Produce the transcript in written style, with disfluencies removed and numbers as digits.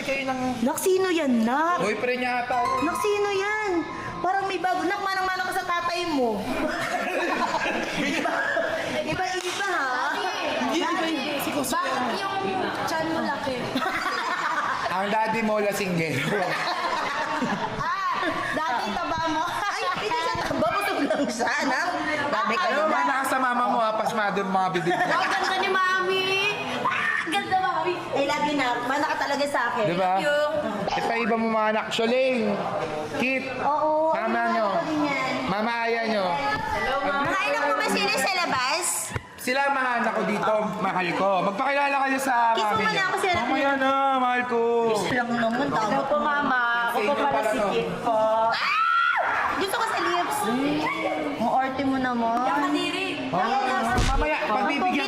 kayo ng... Nak, sino yan, Nak? Boyfriend niya ata. Nak, sino yan? Parang may bago. Nak, manang-manang ka sa tatay mo. Iba-iba, ha? Bakit yung chan mo laki? Ang daddy mo lasinggero. Dati taba mo. Ay, hindi siya taba. Busog lang siya, Nak. Sabi ka Alam mo ba, naman. nasa mama mo ha, pasmado yung mga bibig niya. Ang ganda ni Mami. Ganda, Mami. I love you, Nak. Mana ka talaga sa akin. Diba? Yung... Ipaiba mo mga anak. Shuling! Kit! Oo. Mama nyo. Mama aya nyo. Mga anak ko ba sila sa labas? Sila ang mga anak ko dito, mahal ko. Magpakilala kayo sa Kiss mo mami muna niya. ako, sir. Mamaya na, mahal ko. Lang naman, tama po, Mama. Ako pa pala si Kit po. Gusto ko sa lips. Ang arte mo naman. Kadiri. Mamaya, pagbibigyan